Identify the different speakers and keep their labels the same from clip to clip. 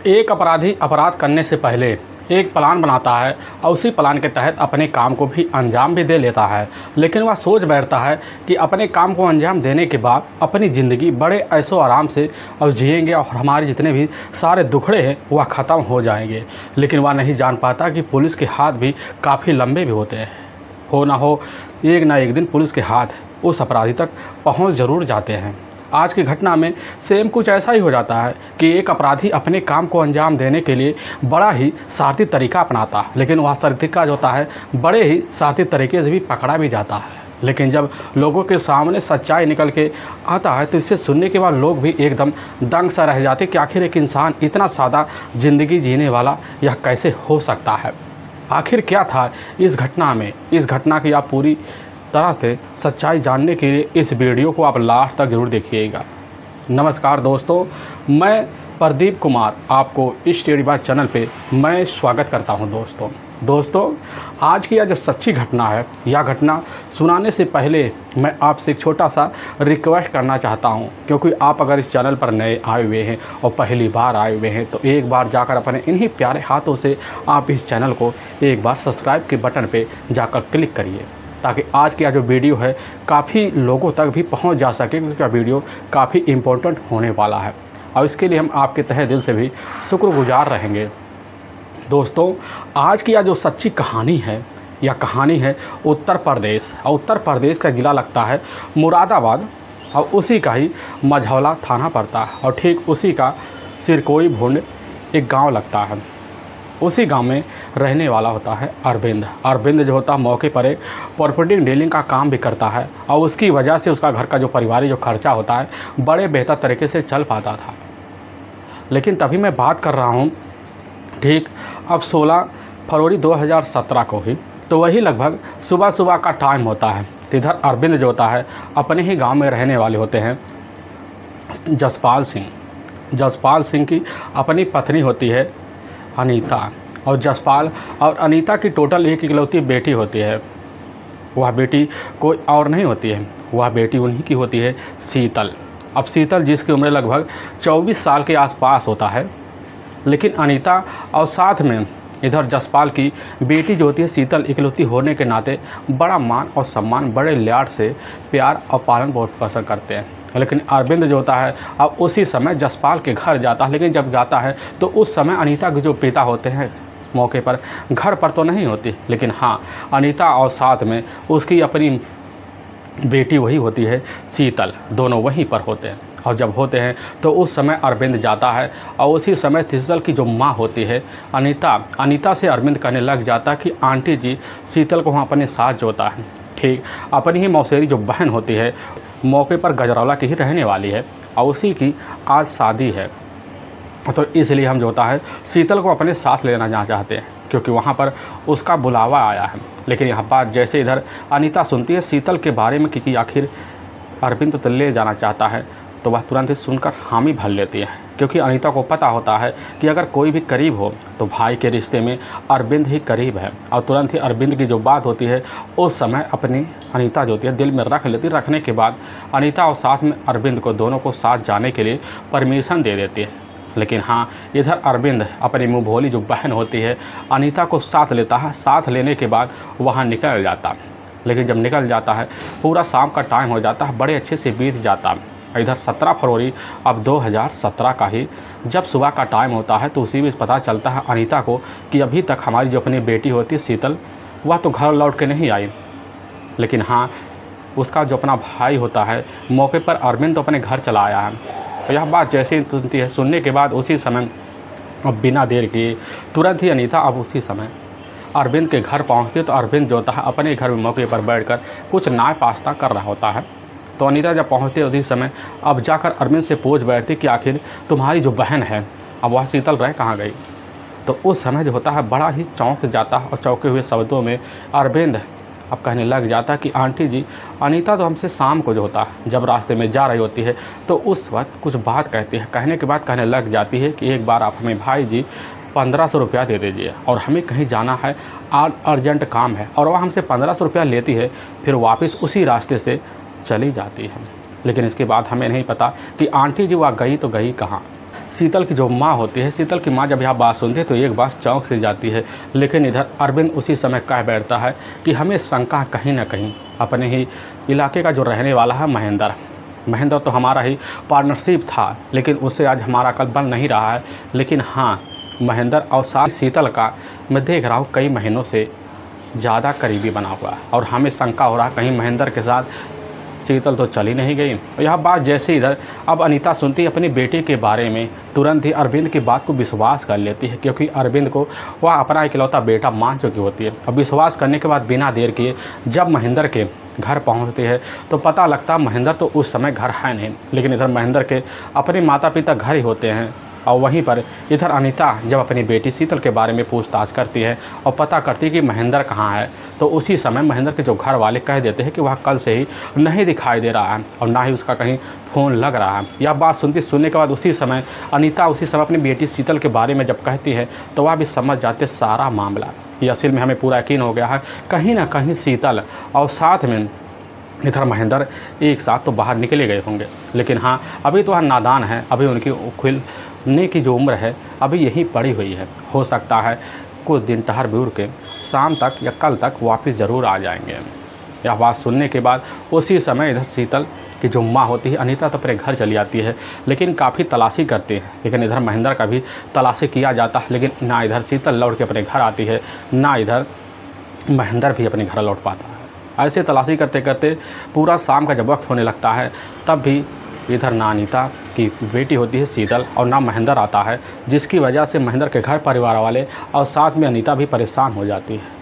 Speaker 1: एक अपराधी अपराध करने से पहले एक प्लान बनाता है और उसी प्लान के तहत अपने काम को भी अंजाम भी दे लेता है। लेकिन वह सोच बैठता है कि अपने काम को अंजाम देने के बाद अपनी ज़िंदगी बड़े ऐशो आराम से और जिएंगे और हमारे जितने भी सारे दुखड़े हैं वह ख़त्म हो जाएंगे। लेकिन वह नहीं जान पाता कि पुलिस के हाथ भी काफ़ी लंबे भी होते हैं। हो ना हो एक ना एक दिन पुलिस के हाथ उस अपराधी तक पहुँच ज़रूर जाते हैं। आज की घटना में सेम कुछ ऐसा ही हो जाता है कि एक अपराधी अपने काम को अंजाम देने के लिए बड़ा ही शातिर तरीका अपनाता है, लेकिन वह तरीका जो होता है बड़े ही शातिर तरीके से भी पकड़ा भी जाता है। लेकिन जब लोगों के सामने सच्चाई निकल के आता है तो इसे सुनने के बाद लोग भी एकदम दंग सा रह जाते कि आखिर एक इंसान इतना सादा ज़िंदगी जीने वाला यह कैसे हो सकता है। आखिर क्या था इस घटना में। इस घटना की आप पूरी तरह से सच्चाई जानने के लिए इस वीडियो को आप लास्ट तक जरूर देखिएगा। नमस्कार दोस्तों, मैं प्रदीप कुमार आपको इस स्टडी बाय चैनल पे मैं स्वागत करता हूं। दोस्तों आज की यह जो सच्ची घटना है, यह घटना सुनाने से पहले मैं आपसे एक छोटा सा रिक्वेस्ट करना चाहता हूं, क्योंकि आप अगर इस चैनल पर नए आए हुए हैं और पहली बार आए हुए हैं तो एक बार जाकर अपने इन्हीं प्यारे हाथों से आप इस चैनल को एक बार सब्सक्राइब के बटन पर जाकर क्लिक करिए, ताकि आज की जो वीडियो है काफ़ी लोगों तक भी पहुंच जा सके, क्योंकि वीडियो काफ़ी इम्पोर्टेंट होने वाला है और इसके लिए हम आपके तहे दिल से भी शुक्रगुजार रहेंगे। दोस्तों आज की जो सच्ची कहानी है, यह कहानी है उत्तर प्रदेश, और उत्तर प्रदेश का ज़िला लगता है मुरादाबाद और उसी का ही मझौला थाना पड़ता है और ठीक उसी का सिरकोई भुंड एक गाँव लगता है। उसी गांव में रहने वाला होता है अरविंद जो होता है मौके पर एक प्रॉपर्टी डीलिंग का काम भी करता है और उसकी वजह से उसका घर का जो पारिवारिक जो खर्चा होता है बड़े बेहतर तरीके से चल पाता था। लेकिन तभी मैं बात कर रहा हूँ ठीक अब 16 फरवरी 2017 को ही, तो वही लगभग सुबह का टाइम होता है। इधर अरविंद जो होता है अपने ही गाँव में रहने वाले होते हैं जसपाल सिंह की अपनी पत्नी होती है अनीता, और जसपाल और अनीता की टोटल एक इकलौती बेटी होती है। वह बेटी कोई और नहीं होती है, वह बेटी उन्हीं की होती है शीतल। अब शीतल जिसकी उम्र लगभग 24 साल के आसपास होता है, लेकिन अनीता और साथ में इधर जसपाल की बेटी जो होती है शीतल इकलौती होने के नाते बड़ा मान और सम्मान, बड़े लाड से प्यार और पालन बहुत पसंद करते हैं। लेकिन अरविंद जो होता है अब उसी समय जसपाल के घर जाता है, लेकिन जब जाता है तो उस समय अनीता के जो पिता होते हैं मौके पर घर पर तो नहीं होती, लेकिन हाँ अनीता और साथ में उसकी अपनी बेटी वही होती है शीतल, दोनों वहीं पर होते हैं। और जब होते हैं तो उस समय अरविंद जाता है और उसी समय शीतल की जो माँ होती है अनीता से अरविंद कहने लग जाता कि आंटी जी शीतल को वहाँ अपने साथ जो होता है ठीक अपनी ही मौसेरी जो बहन होती है मौके पर गजरौला की ही रहने वाली है और उसी की आज शादी है, तो इसलिए हम जो होता है शीतल को अपने साथ लेना चाहते हैं, क्योंकि वहाँ पर उसका बुलावा आया है। लेकिन यह बात जैसे इधर अनीता सुनती है शीतल के बारे में कि आखिर अरविंद तो ले जाना चाहता है, तो वह तुरंत ही सुनकर हामी भर लेती है, क्योंकि अनीता को पता होता है कि अगर कोई भी करीब हो तो भाई के रिश्ते में अरविंद ही करीब है। और तुरंत ही अरविंद की जो बात होती है उस समय अपनी अनीता जो होती है दिल में रख लेती। रखने के बाद अनीता और साथ में अरविंद को दोनों को साथ जाने के लिए परमिशन दे देती है। लेकिन हाँ इधर अरविंद अपनी मुँह भोली जो बहन होती है अनीता को साथ लेता है। साथ लेने के बाद वहाँ निकल जाता है, लेकिन जब निकल जाता है पूरा शाम का टाइम हो जाता है, बड़े अच्छे से बीत जाता है। इधर 17 फरवरी अब 2017 का ही जब सुबह का टाइम होता है तो उसी में पता चलता है अनीता को कि अभी तक हमारी जो अपनी बेटी होती है शीतल वह तो घर लौट के नहीं आई। लेकिन हाँ उसका जो अपना भाई होता है मौके पर अरविंद तो अपने घर चला आया है। तो यह बात जैसे ही सुनती है, सुनने के बाद उसी समय अब बिना देर किए तुरंत ही अनीता अब उसी समय अरविंद के घर पहुँचती है। तो अरविंद जो होता है अपने घर में मौके पर बैठकर कुछ नाय पास्ता कर रहा होता है। तो अनीता जब पहुँचते उसी समय अब जाकर अरविंद से पूछ बैठती कि आखिर तुम्हारी जो बहन है अब वह शीतल रह कहाँ गई। तो उस समय जो होता है बड़ा ही चौंक जाता है और चौंके हुए शब्दों में अरविंद अब कहने लग जाता कि आंटी जी अनीता तो हमसे शाम को जो होता है जब रास्ते में जा रही होती है तो उस वक्त कुछ बात कहती है। कहने के बाद कहने लग जाती है कि एक बार आप हमें भाई जी 1500 रुपया दे दीजिए और हमें कहीं जाना है, अर्जेंट काम है। और वह हमसे 1500 रुपया लेती है, फिर वापस उसी रास्ते से चली जाती है। लेकिन इसके बाद हमें नहीं पता कि आंटी जी वह गई तो गई कहाँ। शीतल की जो माँ होती है, शीतल की माँ जब यह बात सुनती है तो एक बात चौंक से जाती है। लेकिन इधर अरविंद उसी समय कह बैठता है कि हमें शंका कहीं ना कहीं अपने ही इलाके का जो रहने वाला है महेंद्र तो हमारा ही पार्टनरशिप था, लेकिन उससे आज हमारा कल बन नहीं रहा है। लेकिन हाँ, महेंद्र और साथ शीतल का मैं देख रहा हूँ कई महीनों से ज़्यादा करीबी बना हुआ है और हमें शंका हो रहा है कहीं महेंद्र के साथ शीतल तो चली नहीं गई। और यह बात जैसे इधर अब अनीता सुनती है अपनी बेटी के बारे में, तुरंत ही अरविंद की बात को विश्वास कर लेती है, क्योंकि अरविंद को वह अपना इकलौता बेटा मान चुकी होती है। अब विश्वास करने के बाद बिना देर किए जब महेंद्र के घर पहुंचते हैं तो पता लगता महेंद्र तो उस समय घर है नहीं, लेकिन इधर महेंद्र के अपने माता पिता घर ही होते हैं। और वहीं पर इधर अनीता जब अपनी बेटी शीतल के बारे में पूछताछ करती है और पता करती है कि महेंद्र कहाँ है, तो उसी समय महेंद्र के जो घर वाले कह देते हैं कि वह कल से ही नहीं दिखाई दे रहा है और ना ही उसका कहीं फ़ोन लग रहा है। यह बात सुनने के बाद उसी समय अनीता उसी समय अपनी बेटी शीतल के बारे में जब कहती है तो वह भी समझ जाते सारा मामला। ये असल में हमें पूरा यकीन हो गया है कहीं ना कहीं शीतल और साथ में इधर महेंद्र एक साथ तो बाहर निकले गए होंगे। लेकिन हाँ, अभी तो वह नादान है, अभी उनकी खुलने की जो उम्र है अभी यहीं पड़ी हुई है। हो सकता है कुछ दिन टहर बूर के शाम तक या कल तक वापस ज़रूर आ जाएंगे। यह बात सुनने के बाद उसी समय इधर शीतल की जो माँ होती है अनीता तो अपने घर चली आती है, लेकिन काफ़ी तलाशी करती है। लेकिन इधर महेंद्र का भी तलाशी किया जाता है, लेकिन ना इधर शीतल लौट के अपने घर आती है, ना इधर महेंद्र भी अपने घर लौट पाता है। ऐसे तलाशी करते करते पूरा शाम का जब वक्त होने लगता है तब भी इधर ना अनीता की बेटी होती है शीतल और ना महेंद्र आता है, जिसकी वजह से महेंद्र के घर परिवार वाले और साथ में अनीता भी परेशान हो जाती है।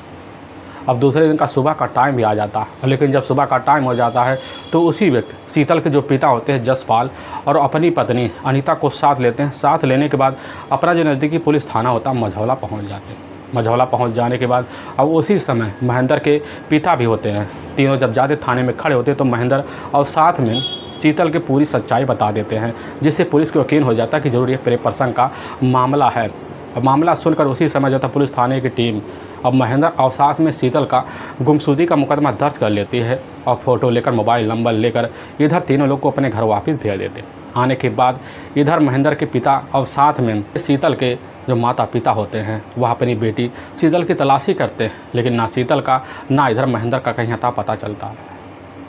Speaker 1: अब दूसरे दिन का सुबह का टाइम भी आ जाता है, लेकिन जब सुबह का टाइम हो जाता है तो उसी वक्त शीतल के जो पिता होते हैं जसपाल और अपनी पत्नी अनीता को साथ लेते हैं। साथ लेने के बाद अपना जो नज़दीकी पुलिस थाना होता है मझौला पहुँच जाते हैं। मझौला पहुंच जाने के बाद अब उसी समय महेंद्र के पिता भी होते हैं, तीनों जब जाते थाने में खड़े होते तो महेंद्र और साथ में शीतल के पूरी सच्चाई बता देते हैं, जिससे पुलिस को यकीन हो जाता है कि जरूर ये प्रेम का मामला है। अब मामला सुनकर उसी समय जो था पुलिस थाने की टीम अब महेंद्र और साथ में शीतल का गुमशुदगी का मुकदमा दर्ज कर लेती है और फ़ोटो लेकर मोबाइल नंबर लेकर इधर तीनों लोग को अपने घर वापस भेज देते। आने के बाद इधर महेंद्र के पिता और साथ में शीतल के जो माता पिता होते हैं वह अपनी बेटी शीतल की तलाशी करते हैं, लेकिन ना शीतल का ना इधर महेंद्र का कहीं अता पता चलता है।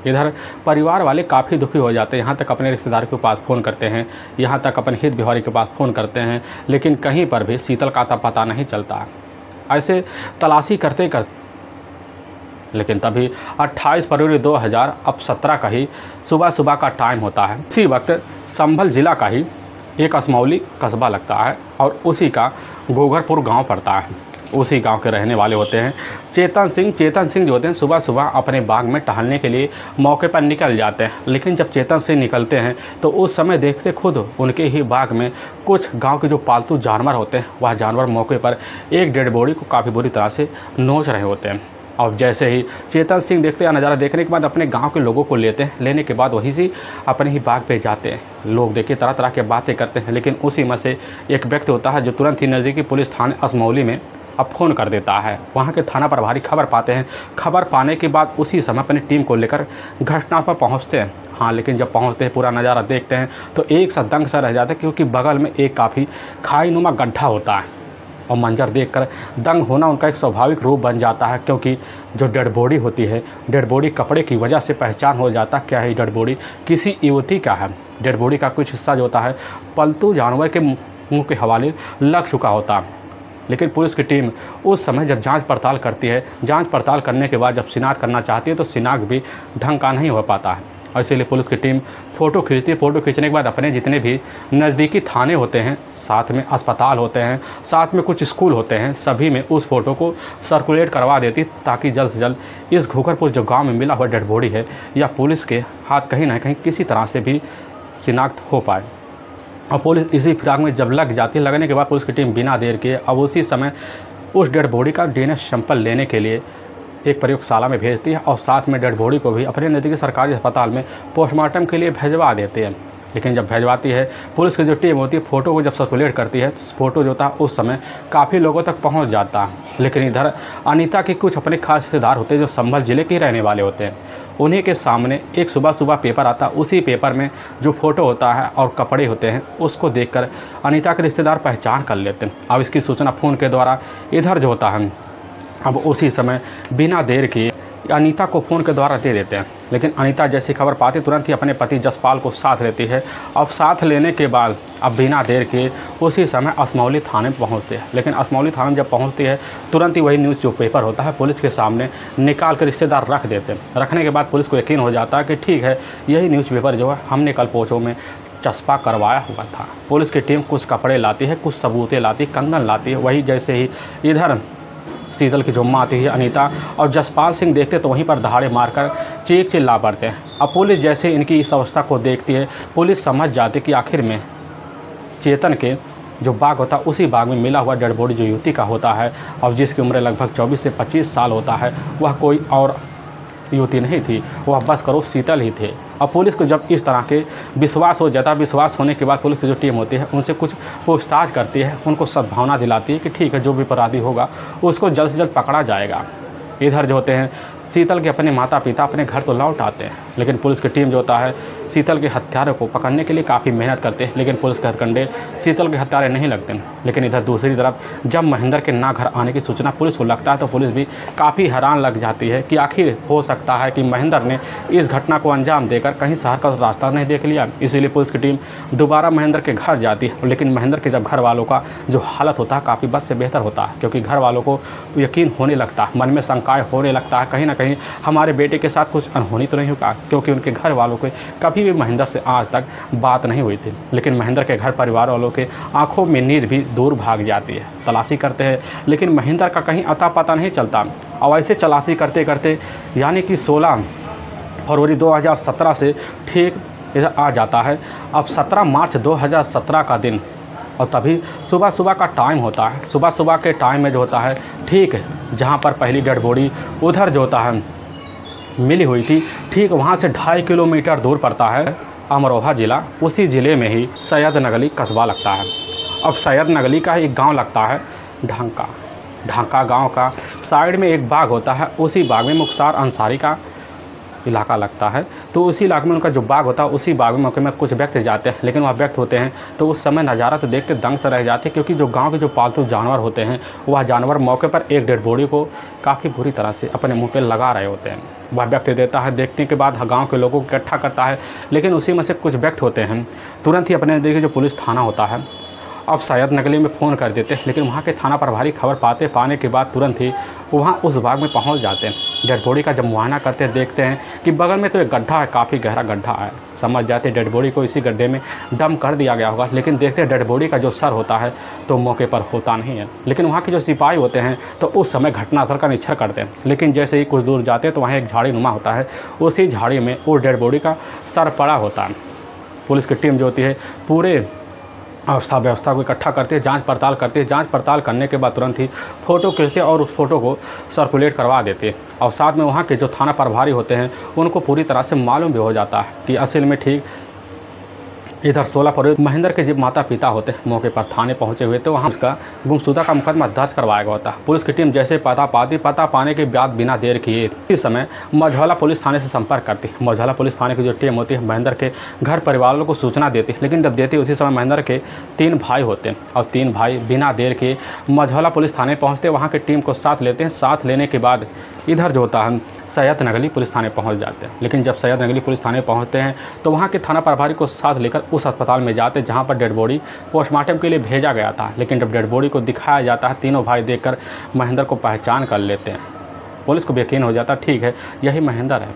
Speaker 1: इधर परिवार वाले काफ़ी दुखी हो जाते हैं, यहाँ तक अपने रिश्तेदार के पास फ़ोन करते हैं, यहाँ तक अपने हित बिहारी के पास फ़ोन करते हैं, लेकिन कहीं पर भी शीतल का अता पता नहीं चलता है। ऐसे तलाशी करते करते लेकिन तभी 28 फरवरी 2017 का ही सुबह का टाइम होता है। इसी वक्त संभल जिला का ही एक असमौली कस्बा लगता है और उसी का गोगरपुर गांव पड़ता है। उसी गांव के रहने वाले होते हैं चेतन सिंह जो होते हैं सुबह अपने बाग में टहलने के लिए मौके पर निकल जाते हैं। लेकिन जब चेतन सिंह निकलते हैं तो उस समय देखते खुद उनके ही बाग में कुछ गांव के जो पालतू जानवर होते हैं वह जानवर मौके पर एक डेड बॉडी को काफ़ी बुरी तरह से नोच रहे होते हैं। और जैसे ही चेतन सिंह देखते हैं, नज़ारा देखने के बाद अपने गांव के लोगों को लेते हैं, लेने के बाद वहीं से अपने ही बाग पे जाते हैं। लोग देखिए तरह तरह के बातें करते हैं, लेकिन उसी में से एक व्यक्ति होता है जो तुरंत ही नज़दीकी पुलिस थाने असमौली में अब फ़ोन कर देता है। वहाँ के थाना प्रभारी खबर पाते हैं। खबर पाने के बाद उसी समय अपनी टीम को लेकर घटना पर पहुँचते हैं। हाँ, लेकिन जब पहुँचते हैं पूरा नज़ारा देखते हैं तो एक सा दंग सा रह जाता है, क्योंकि बगल में एक काफ़ी खाईनुमा गड्ढा होता है और मंजर देखकर दंग होना उनका एक स्वाभाविक रूप बन जाता है, क्योंकि जो डेड बॉडी होती है, डेड बॉडी कपड़े की वजह से पहचान हो जाता क्या है डेड बॉडी किसी युवती का है। डेड बॉडी का कुछ हिस्सा जो होता है पालतू जानवर के मुंह के हवाले लग चुका होता। लेकिन पुलिस की टीम उस समय जब जांच पड़ताल करती है, जांच पड़ताल करने के बाद जब शिनाख्त करना चाहती है तो शिनाख्त भी ढंग का नहीं हो पाता है। और इसीलिए पुलिस की टीम फ़ोटो खींचती है। फ़ोटो खींचने के बाद अपने जितने भी नज़दीकी थाने होते हैं, साथ में अस्पताल होते हैं, साथ में कुछ स्कूल होते हैं, सभी में उस फ़ोटो को सर्कुलेट करवा देती, ताकि जल्द से जल्द इस घोघरपुर जो गांव में मिला हुआ डेड बॉडी है या पुलिस के हाथ कहीं ना कहीं किसी तरह से भी शिनाख्त हो पाए। और पुलिस इसी फिराक में जब लग जाती है, लगने के बाद पुलिस की टीम बिना देर किए अब उसी समय उस डेड बॉडी का DNA सैंपल लेने के लिए एक प्रयोगशाला में भेजती है और साथ में डेड बॉडी को भी अपने नज़दीकी सरकारी अस्पताल में पोस्टमार्टम के लिए भेजवा देते हैं। लेकिन जब भिजवाती है पुलिस की जो टीम होती है, फ़ोटो को जब सर्कुलेट करती है, फ़ोटो जो था उस समय काफ़ी लोगों तक पहुंच जाता है। लेकिन इधर अनीता के कुछ अपने खास रिश्तेदार होते हैं जो संभल ज़िले के ही रहने वाले होते हैं। उन्हीं के सामने एक सुबह पेपर आता, उसी पेपर में जो फ़ोटो होता है और कपड़े होते हैं उसको देखकर अनीता के रिश्तेदार पहचान कर लेते हैं। अब इसकी सूचना फ़ोन के द्वारा इधर जो होता है, अब उसी समय बिना देर किए अनीता को फ़ोन के द्वारा दे देते हैं। लेकिन अनीता जैसी खबर पाती तुरंत ही अपने पति जसपाल को साथ लेती है। अब साथ लेने के बाद अब बिना देर के उसी समय असमौली थाने में पहुंचते हैं। लेकिन असमौली थाने में जब पहुंचती है तुरंत ही वही न्यूज़ जो पेपर होता है पुलिस के सामने निकाल कर रिश्तेदार रख देते हैं। रखने के बाद पुलिस को यकीन हो जाता है कि ठीक है, यही न्यूज़पेपर जो है हमने कल पोचो में चस्पा करवाया हुआ था। पुलिस की टीम कुछ कपड़े लाती है, कुछ सबूतें लाती, कंगन लाती है। वही जैसे ही इधर शीतल की जो माँ आती है अनीता और जसपाल सिंह देखते तो वहीं पर दहाड़े मारकर चीख चिल्ला पड़ते हैं। अब पुलिस जैसे इनकी इस अवस्था को देखती है, पुलिस समझ जाती कि आखिर में चेतन के जो बाग होता है उसी बाग में मिला हुआ डेड बॉडी जो युवती का होता है और जिसकी उम्र लगभग 24 से 25 साल होता है, वह कोई और युवती नहीं थी, वह बस करो शीतल ही थे। अब पुलिस को जब इस तरह के विश्वास हो जाता है, विश्वास होने के बाद पुलिस की जो टीम होती है उनसे कुछ पूछताछ करती है, उनको सद्भावना दिलाती है कि ठीक है, जो भी अपराधी होगा उसको जल्द से जल्द पकड़ा जाएगा। इधर जो होते हैं शीतल के अपने माता पिता अपने घर तो लौट आते हैं, लेकिन पुलिस की टीम जो होता है शीतल के हत्यारों को पकड़ने के लिए काफ़ी मेहनत करते हैं, लेकिन पुलिस के हथकंडे शीतल के हत्यारे नहीं लगते। लेकिन इधर दूसरी तरफ जब महेंद्र के ना घर आने की सूचना पुलिस को लगता है तो पुलिस भी काफ़ी हैरान लग जाती है कि आखिर हो सकता है कि महेंद्र ने इस घटना को अंजाम देकर कहीं शहर का रास्ता नहीं देख लिया। इसीलिए पुलिस की टीम दोबारा महेंद्र के घर जाती है। लेकिन महेंद्र के जब घर वालों का जो हालत होता है काफ़ी बद से बेहतर होता है, क्योंकि घर वालों को यकीन होने लगता है, मन में शंकाएँ होने लगता है कहीं ना कहीं हमारे बेटे के साथ कुछ अनहोनी तो नहीं होगा, क्योंकि उनके घर वालों को कभी भी महेंद्र से आज तक बात नहीं हुई थी। लेकिन महेंद्र के घर परिवार वालों के आंखों में नींद भी दूर भाग जाती है। तलाशी करते हैं लेकिन महेंद्र का कहीं अता पता नहीं चलता। और ऐसे तलाशी करते करते यानी कि 16 फरवरी 2017 से ठीक इधर आ जाता है अब 17 मार्च 2017 का दिन, और तभी सुबह का टाइम होता है। सुबह के टाइम में जो होता है ठीक जहाँ पर पहली डेड बॉडी उधर जो होता है मिली हुई थी, ठीक वहाँ से 2.5 किलोमीटर दूर पड़ता है अमरोहा ज़िला। उसी ज़िले में ही सैयद नगली कस्बा लगता है। अब सैयद नगली का एक गांव लगता है ढांका गांव का साइड में एक बाग होता है, उसी बाग में मुख्तार अंसारी का इलाका लगता है। तो उसी इलाके में उनका जो बाग होता है उसी बाग में मौके में कुछ व्यक्ति जाते हैं। लेकिन वह व्यक्ति होते हैं तो उस समय नज़ारा तो देखते दंग से रह जाते हैं, क्योंकि जो गांव के जो पालतू जानवर होते हैं वह जानवर मौके पर एक डेड बॉडी को काफ़ी बुरी तरह से अपने मुंह पे लगा रहे होते हैं। वह व्यक्ति देता है, देखने के बाद गाँव के लोगों को इकट्ठा करता है। लेकिन उसी में से कुछ व्यक्ति होते हैं तुरंत ही अपने देखिए जो पुलिस थाना होता है अब सैयद नगली में फ़ोन कर देते हैं। लेकिन वहाँ के थाना प्रभारी खबर पाने के बाद तुरंत ही वहाँ उस बाग में पहुँच जाते हैं। डेड बॉडी का जब मुआयना करते हैं देखते हैं कि बगल में तो एक गड्ढा है, काफ़ी गहरा गड्ढा है। समझ जाते हैं डेड बॉडी को इसी गड्ढे में डम कर दिया गया होगा। लेकिन देखते हैं डेड बॉडी का जो सर होता है तो मौके पर होता नहीं है। लेकिन वहाँ के जो सिपाही होते हैं तो उस समय घटनास्थल का निरीक्षण करते हैं। लेकिन जैसे ही कुछ दूर जाते हैं तो वहाँ एक झाड़ी नुमा होता है, उसी झाड़ी में वो डेड बॉडी का सर पड़ा होता है। पुलिस की टीम जो होती है पूरे व्यवस्था को इकट्ठा करते हैं, जांच पड़ताल करते हैं। जांच पड़ताल करने के बाद तुरंत ही फ़ोटो खींचते हैं और उस फ़ोटो को सर्कुलेट करवा देते हैं। और साथ में वहाँ के जो थाना प्रभारी होते हैं उनको पूरी तरह से मालूम भी हो जाता है कि असल में ठीक इधर 16 फरवरी महेंद्र के जब माता पिता होते हैं मौके पर थाने पहुंचे हुए तो वहां उसका गुमशुदा का मुकदमा दर्ज करवाया गया होता है। पुलिस की टीम जैसे पता पाने के बाद बिना देर किए इस समय मझौला पुलिस थाने से संपर्क करती है। मझौला पुलिस थाने की जो टीम होती है महेंद्र के घर परिवार वालों को सूचना देती है। लेकिन जब देती है उसी समय महेंद्र के 3 भाई होते हैं और 3 भाई बिना देर के मझौला पुलिस थाने पहुँचते, वहाँ की टीम को साथ लेते हैं। साथ लेने के बाद इधर जो होता है सैयद नगली पुलिस थाने पहुँच जाते हैं। लेकिन जब सैयद नगली पुलिस थाने पहुँचते हैं तो वहाँ के थाना प्रभारी को साथ लेकर उस अस्पताल में जाते जहाँ पर डेड बॉडी पोस्टमार्टम के लिए भेजा गया था। लेकिन जब डेड बॉडी को दिखाया जाता है तीनों भाई देखकर महेंद्र को पहचान कर लेते हैं। पुलिस को भी यकीन हो जाता ठीक है यही महेंद्र है।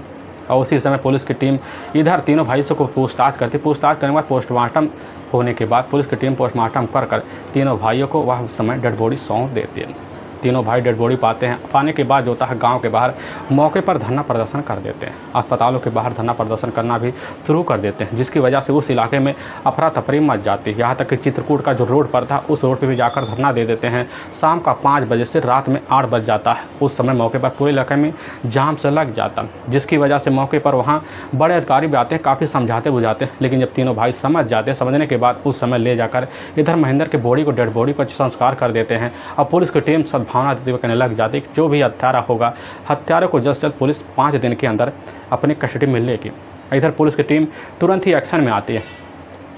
Speaker 1: और उसी समय पुलिस की टीम इधर तीनों भाई से को पूछताछ करती। पूछताछ करने के बाद पोस्टमार्टम होने के बाद पुलिस की टीम पोस्टमार्टम कर तीनों भाइयों को वह उस समय डेड बॉडी सौंप देती है। तीनों भाई डेड बॉडी पाते हैं। पाने के बाद जो होता है गांव के बाहर मौके पर धरना प्रदर्शन कर देते हैं। अस्पतालों के बाहर धरना प्रदर्शन करना भी शुरू कर देते हैं, जिसकी वजह से उस इलाके में अफरा तफरी मच जाती है। यहाँ तक कि चित्रकूट का जो रोड पर था उस रोड पर भी जाकर धरना दे देते हैं। शाम का 5 बजे से रात में 8 बज जाता है। उस समय मौके पर पूरे इलाके में जाम से लग जाता, जिसकी वजह से मौके पर वहाँ बड़े अधिकारी भी आते हैं, काफ़ी समझाते बुझाते हैं। लेकिन जब तीनों भाई समझ जाते हैं, समझने के बाद उस समय ले जाकर इधर महेंद्र के बॉडी को, डेड बॉडी को संस्कार कर देते हैं। और पुलिस की टीम सद्भावना देते हुए कहने लग जाती है कि जो भी हत्यारा होगा, हत्यारे को जल्द से जल्द पुलिस 5 दिन के अंदर अपनी कस्टडी में लेगी। इधर पुलिस की टीम तुरंत ही एक्शन में आती है।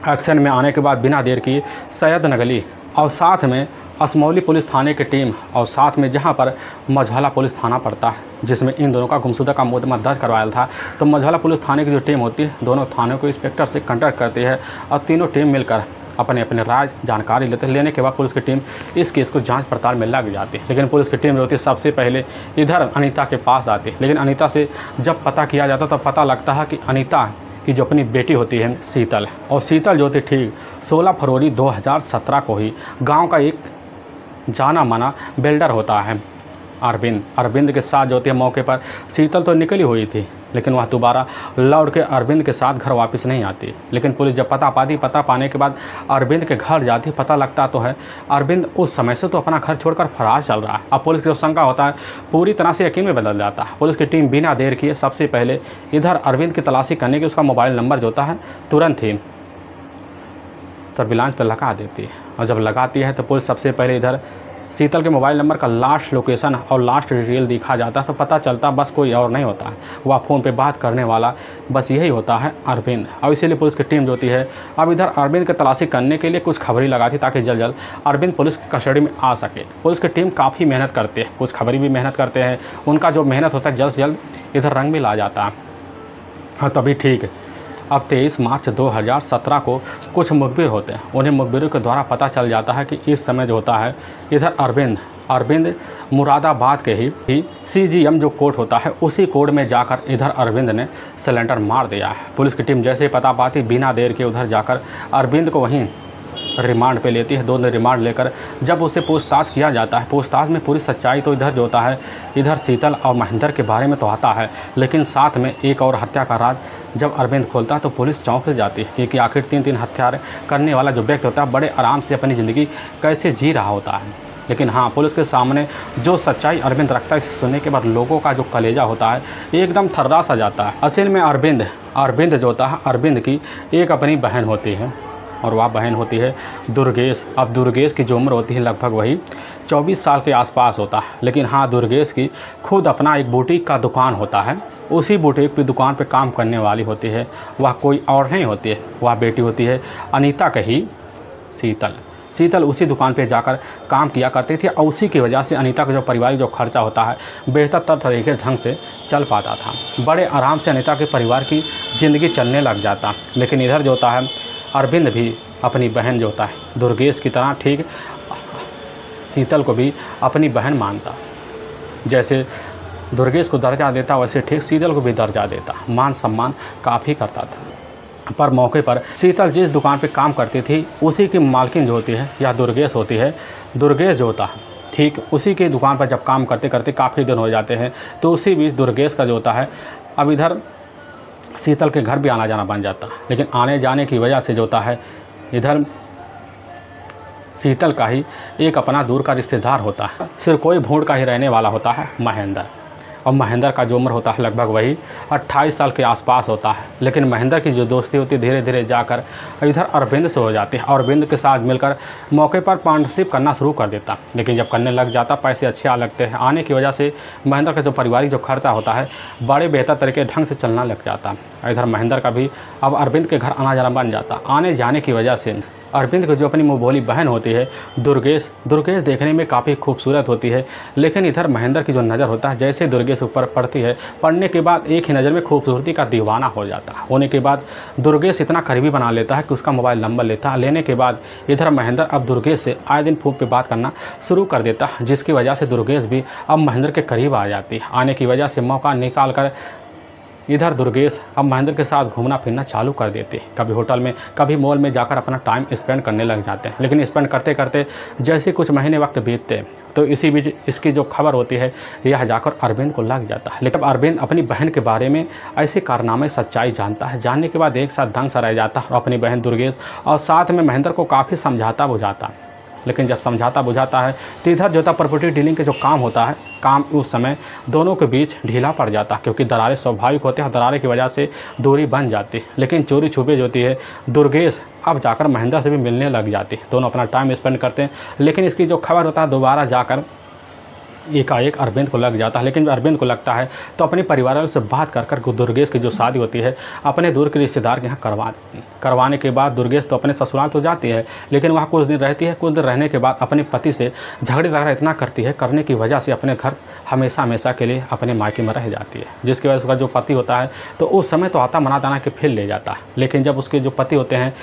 Speaker 1: एक्शन में आने के बाद बिना देर किए सैयद नगली और साथ में असमौली पुलिस थाने की टीम और साथ में जहां पर मझौला पुलिस थाना पड़ता है, जिसमें इन दोनों का गुमशुदा का मुकदमा दर्ज करवाया था, तो मझौला पुलिस थाने की जो टीम होती है दोनों थानों को इंस्पेक्टर से कांटेक्ट करती है और तीनों टीम मिलकर अपने अपने राय जानकारी लेने के बाद पुलिस की टीम इस केस को जांच पड़ताल में लग जाती है। लेकिन पुलिस की टीम जो होती है सबसे पहले इधर अनीता के पास आती है। लेकिन अनीता से जब पता किया जाता तो पता लगता है कि अनीता की जो अपनी बेटी होती है शीतल, और शीतल जो होती ठीक 16 फरवरी 2017 को ही गांव का एक जाना माना बिल्डर होता है अरविंद के साथ जो होती है मौके पर शीतल तो निकली हुई थी, लेकिन वह दोबारा लौट के अरविंद के साथ घर वापस नहीं आती। लेकिन पुलिस जब पता पाने के बाद अरविंद के घर जाती, पता लगता तो है अरविंद उस समय से तो अपना घर छोड़कर फरार चल रहा है। अब पुलिस की जो शंका होता है पूरी तरह से यकीन में बदल जाता है। पुलिस की टीम बिना देर किए सबसे पहले इधर अरविंद की तलाशी करने की उसका मोबाइल नंबर जो होता है तुरंत ही सर्विलांस पर लगा देती है। और जब लगाती है तो पुलिस सबसे पहले इधर शीतल के मोबाइल नंबर का लास्ट लोकेशन और लास्ट डिटेल दिखा जाता है, तो पता चलता बस कोई और नहीं होता है, वह फ़ोन पे बात करने वाला बस यही होता है अरविंद। और इसीलिए पुलिस की टीम जो होती है अब इधर अरविंद की तलाशी करने के लिए कुछ खबरी लगाती ताकि जल्द जल्द अरविंद पुलिस की कस्टडी में आ सके। पुलिस की टीम काफ़ी मेहनत करती है, कुछ खबरी भी मेहनत करते हैं, उनका जो मेहनत होता है जल्द से जल्द इधर रंग भी ला जाता है। हाँ तभी ठीक अब 23 मार्च 2017 को कुछ मुखबिर होते हैं। उन्हें मुखबिरों के द्वारा पता चल जाता है कि इस समय जो होता है इधर अरविंद मुरादाबाद के ही CGM जो कोर्ट होता है उसी कोर्ट में जाकर इधर अरविंद ने सिलेंडर मार दिया है। पुलिस की टीम जैसे ही पता पाती बिना देर के उधर जाकर अरविंद को वहीं रिमांड पे लेती है। 2 दिन रिमांड लेकर जब उससे पूछताछ किया जाता है, पूछताछ में पूरी सच्चाई तो इधर जो होता है इधर शीतल और महेंद्र के बारे में तो आता है, लेकिन साथ में एक और हत्या का राज जब अरविंद खोलता है तो पुलिस चौंक से जाती है, क्योंकि आखिर 3 हत्या करने वाला जो व्यक्ति होता है बड़े आराम से अपनी ज़िंदगी कैसे जी रहा होता है। लेकिन हाँ, पुलिस के सामने जो सच्चाई अरविंद रखता है इसे सुनने के बाद लोगों का जो कलेजा होता है एकदम थर्रा सा जाता है। असल में अरविंद जो होता है अरविंद की एक अपनी बहन होती है और वह बहन होती है दुर्गेश। अब दुर्गेश की जो उम्र होती है लगभग वही 24 साल के आसपास होता है। लेकिन हाँ, दुर्गेश की खुद अपना एक बुटीक का दुकान होता है। उसी बुटीक की दुकान पे काम करने वाली होती है वह कोई और नहीं होती है, वह बेटी होती है अनीता का ही शीतल उसी दुकान पे जाकर काम किया करती थी और उसी की वजह से अनीता का जो पारिवारिक जो खर्चा होता है बेहतर तरीके ढंग से चल पाता था। बड़े आराम से अनीता के परिवार की ज़िंदगी चलने लग जाता। लेकिन इधर जो होता है अरविंद भी अपनी बहन जो होता है दुर्गेश की तरह ठीक शीतल को भी अपनी बहन मानता। जैसे दुर्गेश को दर्जा देता वैसे ठीक शीतल को भी दर्जा देता, मान सम्मान काफ़ी करता था। पर मौके पर शीतल जिस दुकान पे काम करती थी उसी की मालकिन जो होती है या दुर्गेश होती है, दुर्गेश जो होता है ठीक उसी के दुकान पर जब काम करते करते काफ़ी दिन हो जाते हैं, तो उसी बीच दुर्गेश का जो होता है अब इधर शीतल के घर भी आना जाना बन जाता। लेकिन आने जाने की वजह से जो होता है इधर शीतल का ही एक अपना दूर का रिश्तेदार होता है, सिर्फ कोई भूड़ का ही रहने वाला होता है महेंद्र। और महेंद्र का जो उम्र होता है लगभग वही 28 साल के आसपास होता है। लेकिन महेंद्र की जो दोस्ती होती है धीरे धीरे जाकर इधर अरविंद से हो जाती है और अरविंद के साथ मिलकर मौके पर पार्टनरशिप करना शुरू कर देता। लेकिन जब करने लग जाता पैसे अच्छे आ लगते हैं, आने की वजह से महेंद्र का जो पारिवारिक जो खर्चा होता है बड़े बेहतर तरीके ढंग से चलना लग जाता। इधर महेंद्र का भी अब अरविंद के घर आना जाना बन जाता। आने जाने की वजह से अरविंद की जो अपनी मुँह बोली बहन होती है दुर्गेश देखने में काफ़ी खूबसूरत होती है। लेकिन इधर महेंद्र की जो नज़र होता है जैसे दुर्गेश ऊपर पड़ती है, पड़ने के बाद एक ही नज़र में खूबसूरती का दीवाना हो जाता है। होने के बाद दुर्गेश इतना करीबी बना लेता है कि उसका मोबाइल नंबर लेता है। लेने के बाद इधर महेंद्र अब दुर्गेश से आए दिन फ़ोन पे बात करना शुरू कर देता, जिसकी वजह से दुर्गेश भी अब महेंद्र के करीब आ जाती है। आने की वजह से मौका निकाल कर इधर दुर्गेश अब महेंद्र के साथ घूमना फिरना चालू कर देते हैं। कभी होटल में, कभी मॉल में जाकर अपना टाइम स्पेंड करने लग जाते हैं। लेकिन स्पेंड करते करते जैसे कुछ महीने वक्त बीतते हैं तो इसी बीच इसकी जो खबर होती है यह जाकर अरविंद को लग जाता है। लेकिन अरविंद अपनी बहन के बारे में ऐसे कारनामे सच्चाई जानता है। जानने के बाद एक साथ दंग सा रह जाता है और अपनी बहन दुर्गेश और साथ में महेंद्र को काफ़ी समझाता बुझाता है। लेकिन जब समझाता बुझाता है तो इधर जो था प्रॉपर्टी डीलिंग के जो काम होता है, काम उस समय दोनों के बीच ढीला पड़ जाता है, क्योंकि दरारें स्वाभाविक होते हैं। दरारें की वजह से दूरी बन जाती है। लेकिन चोरी छुपे जो होती है दुर्गेश अब जाकर महेंद्र से भी मिलने लग जाती है। दोनों अपना टाइम स्पेंड करते हैं। लेकिन इसकी जो खबर होता है दोबारा जाकर एकाएक अरविंद को लग जाता है। लेकिन जब अरविंद को लगता है तो अपने परिवार वालों से बात कर कर दुर्गेश की जो शादी होती है अपने दूर के रिश्तेदार के यहाँ करवाने के बाद दुर्गेश तो अपने ससुराल तो जाती है, लेकिन वहाँ कुछ दिन रहती है। कुछ दिन रहने के बाद अपने पति से झगड़े झगड़ा इतना करती है, करने की वजह से अपने घर हमेशा के लिए अपने मायके में रह जाती है। जिसकी वजह से उसका जो पति होता है तो उस समय तो आता मना दाना के फिर ले जाता है। लेकिन जब उसके जो पति होते हैं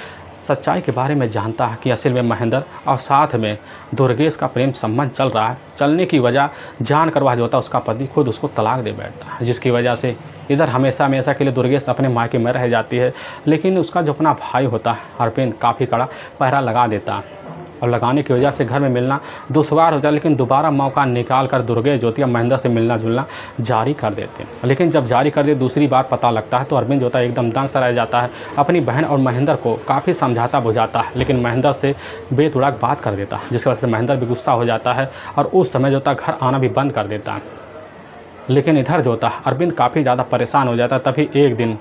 Speaker 1: सच्चाई के बारे में जानता है कि असल में महेंद्र और साथ में दुर्गेश का प्रेम संबंध चल रहा है, चलने की वजह जानकर वह जो होता है उसका पति खुद उसको तलाक दे बैठता है। जिसकी वजह से इधर हमेशा के लिए दुर्गेश अपने मायके में रह जाती है। लेकिन उसका जो अपना भाई होता है अरविंद काफ़ी कड़ा पहरा लगा देता है और लगाने की वजह से घर में मिलना दुश्वार हो जाए। लेकिन दोबारा मौका निकाल कर दुर्गेश जो होती है महेंद्र से मिलना जुलना जारी कर देते हैं। लेकिन जब जारी कर दे दूसरी बार पता लगता है तो अरविंद जो होता है एकदम दंग सा रह जाता है। अपनी बहन और महेंद्र को काफ़ी समझाता बुझाता है, लेकिन महेंद्र से बेतुड़ाक बात कर देता है। जिसकी वजह से महेंद्र भी गुस्सा हो जाता है और उस समय जो होता है घर आना भी बंद कर देता है। लेकिन इधर जो होता है अरविंद काफ़ी ज़्यादा परेशान हो जाता है। तभी एक दिन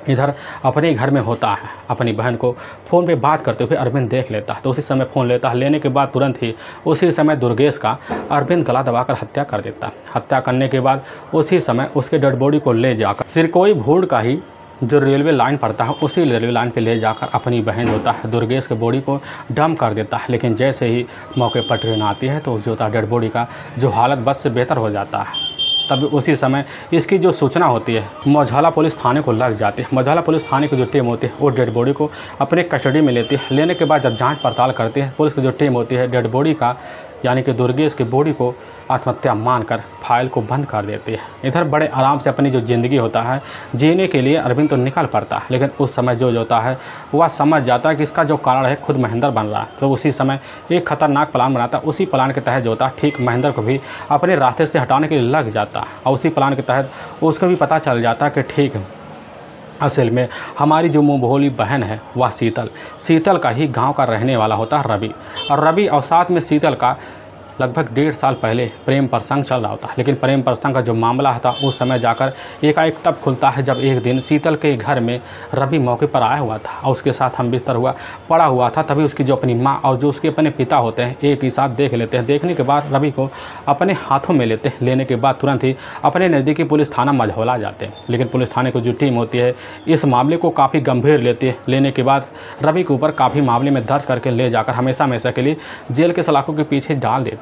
Speaker 1: इधर अपने घर में होता है, अपनी बहन को फ़ोन पे बात करते हुए अरविंद देख लेता है। तो उसी समय फ़ोन लेता है। लेने के बाद तुरंत ही उसी समय दुर्गेश का अरविंद गला दबाकर हत्या कर देता है। हत्या करने के बाद उसी समय उसके डेड बॉडी को ले जाकर सिरकोई भूड़ का ही जो रेलवे लाइन पड़ता है उसी रेलवे लाइन पे ले जाकर अपनी बहन होता है दुर्गेश के बॉडी को डंप कर देता है। लेकिन जैसे ही मौके पर ट्रेन आती है तो जो होता है डेड बॉडी का जो हालत बस से बेहतर हो जाता है। तब उसी समय इसकी जो सूचना होती है मझौला पुलिस थाने को लग जाती है। मझौला पुलिस थाने की जो टीम होती है वो डेड बॉडी को अपने कस्टडी में लेती है। लेने के बाद जब जांच पड़ताल करती है पुलिस की जो टीम होती है डेड बॉडी का यानी कि दुर्गेश की बॉडी को आत्महत्या मानकर फाइल को बंद कर देती है। इधर बड़े आराम से अपनी जो ज़िंदगी होता है जीने के लिए अरविंद तो निकल पड़ता है। लेकिन उस समय जो होता है वह समझ जाता है कि इसका जो कारण है खुद महेंद्र बन रहा है। तो उसी समय एक खतरनाक प्लान बनाता है। उसी प्लान के तहत जो होता है ठीक महेंद्र को भी अपने रास्ते से हटाने के लिए लग जाता है। और उसी प्लान के तहत उसको भी पता चल जाता है कि ठीक है असल में हमारी जो मुँह भोली बहन है वह शीतल का ही गांव का रहने वाला होता है रवि। और रवि और साथ में शीतल का लगभग 1.5 साल पहले प्रेम प्रसंग चल रहा होता है। लेकिन प्रेम प्रसंग का जो मामला था उस समय जाकर एकाएक तब खुलता है जब एक दिन शीतल के घर में रवि मौके पर आया हुआ था और उसके साथ हम बिस्तर हुआ पड़ा हुआ था। तभी उसकी जो अपनी माँ और जो उसके अपने पिता होते हैं एक ही साथ देख लेते हैं। देखने के बाद रवि को अपने हाथों में लेते हैं। लेने के बाद तुरंत ही अपने नज़दीकी पुलिस थाना मझौला जाते हैं। लेकिन पुलिस थाने की जो टीम होती है इस मामले को काफ़ी गंभीर लेती है। लेने के बाद रवि के ऊपर काफ़ी मामले में दर्ज करके ले जाकर हमेशा के लिए जेल के सलाखों के पीछे डाल देते हैं।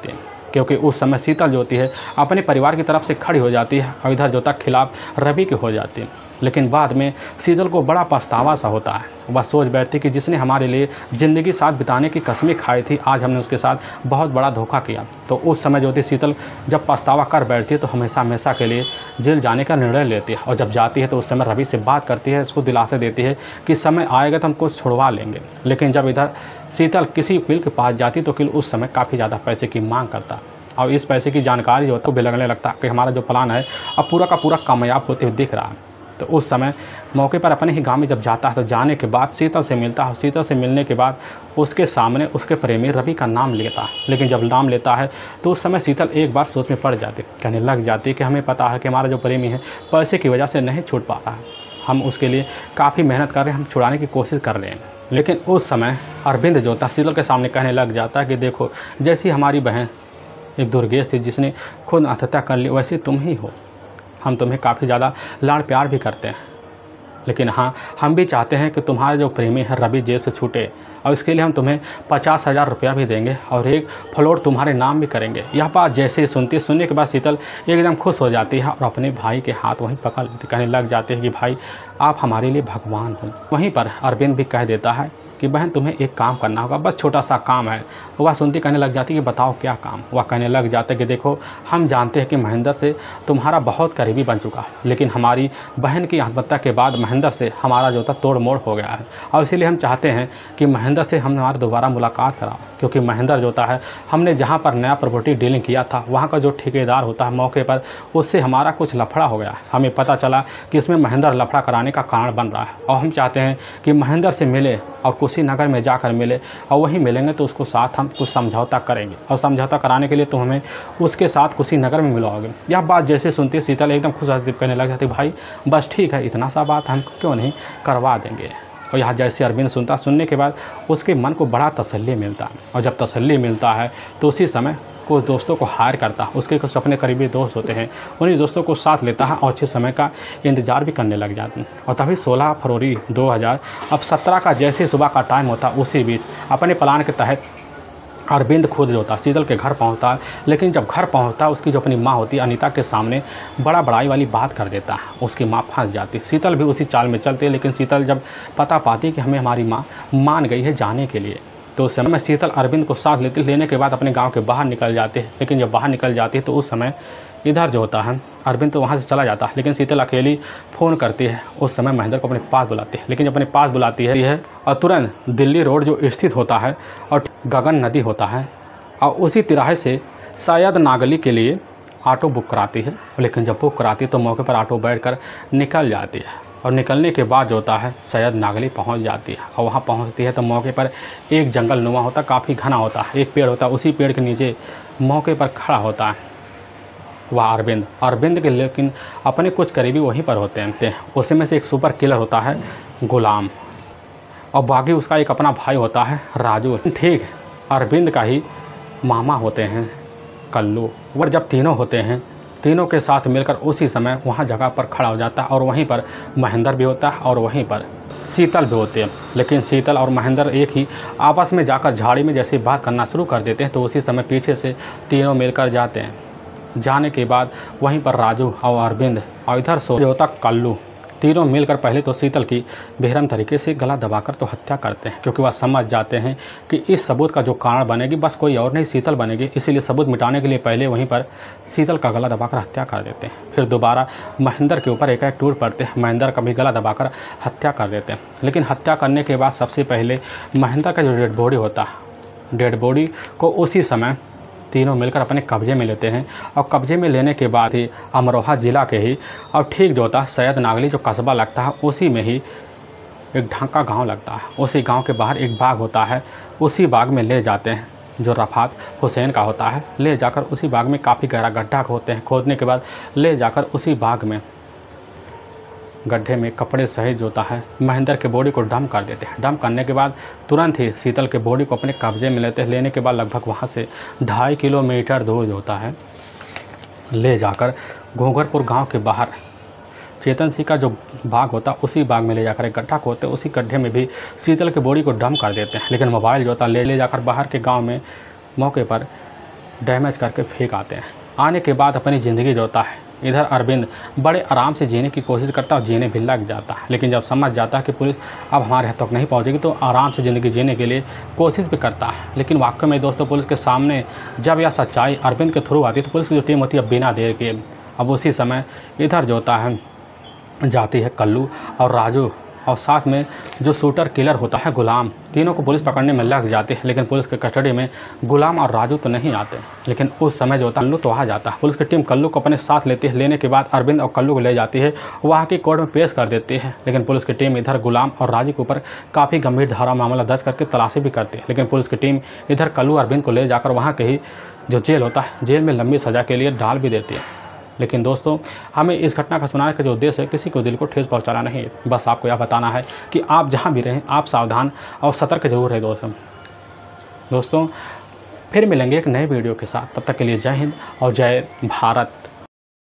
Speaker 1: क्योंकि उस समय शीतल जो होती है अपने परिवार की तरफ से खड़ी हो जाती है और इधर जो तक खिलाफ रवि की हो जाती है। लेकिन बाद में शीतल को बड़ा पछतावा सा होता है। वह सोच बैठती कि जिसने हमारे लिए ज़िंदगी साथ बिताने की कसमें खाई थी आज हमने उसके साथ बहुत बड़ा धोखा किया। तो उस समय जो होती शीतल जब पछतावा कर बैठती है तो हमेशा के लिए जेल जाने का निर्णय लेती है। और जब जाती है तो उस समय रवि से बात करती है, उसको दिलासा देती है कि समय आएगा तो हम कुछ छुड़वा लेंगे। लेकिन जब इधर शीतल किसी वकील के पास जाती तो वकील उस समय काफ़ी ज़्यादा पैसे की मांग करता और इस पैसे की जानकारी जो होता है भी लगने लगता कि हमारा जो प्लान है अब पूरा का पूरा कामयाब होते हुए दिख रहा है। तो उस समय मौके पर अपने ही गांव में जब जाता है तो जाने के बाद शीतल से मिलता है। शीतल से मिलने के बाद उसके सामने उसके प्रेमी रवि का नाम लेता है। लेकिन जब नाम लेता है तो उस समय शीतल एक बार सोच में पड़ जाती, कहने लग जाती कि हमें पता है कि हमारा जो प्रेमी है पैसे की वजह से नहीं छूट पा रहा है, हम उसके लिए काफ़ी मेहनत कर रहे हैं, हम छुड़ाने की कोशिश कर रहे हैं। लेकिन उस समय अरविंद जो था शीतल के सामने कहने लग जाता है कि देखो जैसी हमारी बहन एक दुर्गेश थी जिसने खुद आत्महत्या कर ली वैसे तुम ही हो। हम तुम्हें काफ़ी ज़्यादा लाड़ प्यार भी करते हैं, लेकिन हाँ हम भी चाहते हैं कि तुम्हारे जो प्रेमी है रवि जेल से छूटे और इसके लिए हम तुम्हें 50,000 रुपया भी देंगे और एक फ्लोट तुम्हारे नाम भी करेंगे। यह बात जैसे ही सुनने के बाद शीतल एकदम खुश हो जाती है और अपने भाई के हाथ वहीं पकड़ लेती, कहने लग जाते हैं कि भाई आप हमारे लिए भगवान हो। वहीं पर अरविंद भी कह देता है कि बहन तुम्हें एक काम करना होगा, बस छोटा सा काम है। वह सुनती कहने लग जाती कि बताओ क्या काम। वह कहने लग जाता कि देखो हम जानते हैं कि महेंद्र से तुम्हारा बहुत करीबी बन चुका है, लेकिन हमारी बहन की आत्महत्या के बाद महेंद्र से हमारा जो था तोड़ मोड़ हो गया है, और इसीलिए हम चाहते हैं कि महेंद्र से हम हमारा दोबारा मुलाकात कराओ। क्योंकि महेंद्र जो होता है, हमने जहाँ पर नया प्रॉपर्टी डीलिंग किया था वहाँ का जो ठेकेदार होता है मौके पर, उससे हमारा कुछ लफड़ा हो गया है। हमें पता चला कि इसमें महेंद्र लफड़ा कराने का कारण बन रहा है, और हम चाहते हैं कि महेंद्र से मिले और कुशीनगर में जाकर मिले, और वहीं मिलेंगे तो उसको साथ हम कुछ समझौता करेंगे, और समझौता कराने के लिए तुम हमें उसके साथ कुशीनगर में मिलाओगे। यह बात जैसे सुनती है शीतल एकदम खुश कहने लग जाती, भाई बस ठीक है, इतना सा बात हम क्यों नहीं करवा देंगे। और यहाँ जैसे अरविंद सुनने के बाद उसके मन को बड़ा तसल्ली मिलता है, और जब तसल्ली मिलता है तो उसी समय कुछ दोस्तों को हायर करता है। उसके कुछ अपने करीबी दोस्त होते हैं, उन्हीं दोस्तों को साथ लेता है और अच्छे समय का इंतज़ार भी करने लग जाते हैं। और तभी 16 फरवरी 2017 का जैसे सुबह का टाइम होता, उसी बीच अपने प्लान के तहत अरविंद खुद जो होता शीतल के घर पहुंचता है। लेकिन जब घर पहुंचता है, उसकी जो अपनी माँ होती है अनीता के सामने बड़ा बड़ाई वाली बात कर देता है। उसकी माँ फंस जाती है। शीतल भी उसी चाल में चलती है, लेकिन शीतल जब पता पाती है कि हमें हमारी माँ मान गई है जाने के लिए, तो उस समय शीतल अरविंद को साथ लेने के बाद अपने गांव के बाहर निकल जाते हैं। लेकिन जब बाहर निकल जाती है तो उस समय इधर जो होता है अरविंद तो वहाँ से चला जाता है, लेकिन शीतल अकेली फ़ोन करती है। उस समय महेंद्र को अपने पास बुलाती है, लेकिन जब अपने पास बुलाती है और तुरंत दिल्ली रोड जो स्थित होता है और गगन नदी होता है, और उसी तिराहे से सैयद नागली के लिए ऑटो बुक कराती है। लेकिन जब बुक कराती है तो मौके पर ऑटो बैठकर निकल जाती है, और निकलने के बाद जो होता है सैयद नागली पहुंच जाती है। और वहां पहुंचती है तो मौके पर एक जंगल नुमा होता, काफ़ी घना होता है, एक पेड़ होता है। उसी पेड़ के नीचे मौके पर खड़ा होता है वह अरविंद के, लेकिन अपने कुछ करीबी वहीं पर होते हैं। उसमें से एक सुपर किलर होता है गुलाम, और बाकी उसका एक अपना भाई होता है राजू, ठीक अरविंद का ही मामा होते हैं कल्लू। वह जब तीनों होते हैं, तीनों के साथ मिलकर उसी समय वहाँ जगह पर खड़ा हो जाता है, और वहीं पर महेंद्र भी होता है और वहीं पर शीतल भी होते हैं। लेकिन शीतल और महेंद्र एक ही आपस में जाकर झाड़ी में जैसे बात करना शुरू कर देते हैं, तो उसी समय पीछे से तीनों मिलकर जाते हैं। जाने के बाद वहीं पर राजू और अरविंद और इधर सो जो होता कल्लू, तीनों मिलकर पहले तो शीतल की बेरहम तरीके से गला दबाकर तो हत्या करते हैं, क्योंकि वह समझ जाते हैं कि इस सबूत का जो कारण बनेगी बस कोई और नहीं शीतल बनेगी। इसीलिए सबूत मिटाने के लिए पहले वहीं पर शीतल का गला दबाकर हत्या कर देते हैं। फिर दोबारा महेंद्र के ऊपर एक टूट पड़ते हैं, महेंद्र का भी गला दबाकर हत्या कर देते हैं। लेकिन हत्या करने के बाद सबसे पहले महेंद्र का जो डेड बॉडी होता है, डेड बॉडी को उसी समय तीनों मिलकर अपने कब्जे में लेते हैं। और कब्जे में लेने के बाद ही अमरोहा ज़िला के ही और ठीक जो होता है सैयद नागली जो कस्बा लगता है, उसी में ही एक ढाका गांव लगता है। उसी गांव के बाहर एक बाग होता है, उसी बाग में ले जाते हैं जो रफ़ात हुसैन का होता है। ले जाकर उसी बाग में काफ़ी गहरा गड्ढा होते हैं, खोदने के बाद ले जाकर उसी बाग में गड्ढे में कपड़े सहित जो होता है महेंद्र के बॉडी को डंप कर देते हैं। डंप करने के बाद तुरंत ही शीतल के बॉडी को अपने कब्जे में लेते हैं। लेने के बाद लगभग वहाँ से 2.5 किलोमीटर दूर जो होता है ले जाकर घोंघरपुर गांव के बाहर चेतन सिंह का जो बाग होता उसी बाग में ले जाकर एक गड्ढा खोदते, उसी गड्ढे में भी शीतल के बॉडी को डंप कर देते हैं। लेकिन मोबाइल जो होता ले जाकर बाहर के गाँव में मौके पर डैमेज करके फेंक आते हैं। आने के बाद अपनी ज़िंदगी जो होता है इधर अरविंद बड़े आराम से जीने की कोशिश करता है और जीने भी लग जाता है। लेकिन जब समझ जाता है कि पुलिस अब हमारे हाथ तक नहीं पहुंचेगी, तो आराम से ज़िंदगी जीने के लिए कोशिश भी करता है। लेकिन वाकई में दोस्तों पुलिस के सामने जब यह सच्चाई अरविंद के थ्रू आती है, तो पुलिस की जो टीम होती है बिना देर के अब उसी समय इधर जो होता है जाती है कल्लू और राजू और साथ में जो शूटर किलर होता है गुलाम। तीनों को पुलिस पकड़ने में लग जाती है। लेकिन पुलिस के कस्टडी में गुलाम और राजू तो नहीं आते। लेकिन उस समय जो होता है कल्लू तो आ जाता है। पुलिस की टीम कल्लू को अपने साथ लेती है। लेने के बाद अरविंद और कल्लू को ले जाती है, वहाँ की कोर्ट में पेश कर देती है। लेकिन पुलिस की टीम इधर गुलाम और राजू के ऊपर काफ़ी गंभीर धारा मामला दर्ज करके तलाशी भी करती है। लेकिन पुलिस की टीम इधर कल्लू अरविंद को ले जाकर वहाँ के ही जो जेल होता है जेल में लंबी सज़ा के लिए डाल भी देती है। लेकिन दोस्तों हमें इस घटना का सुनाने का जो उद्देश्य है किसी को दिल को ठेस पहुंचाना नहीं है, बस आपको यह बताना है कि आप जहां भी रहें आप सावधान और सतर्क जरूर रहें। दोस्तों फिर मिलेंगे एक नए वीडियो के साथ, तब तक के लिए जय हिंद और जय भारत।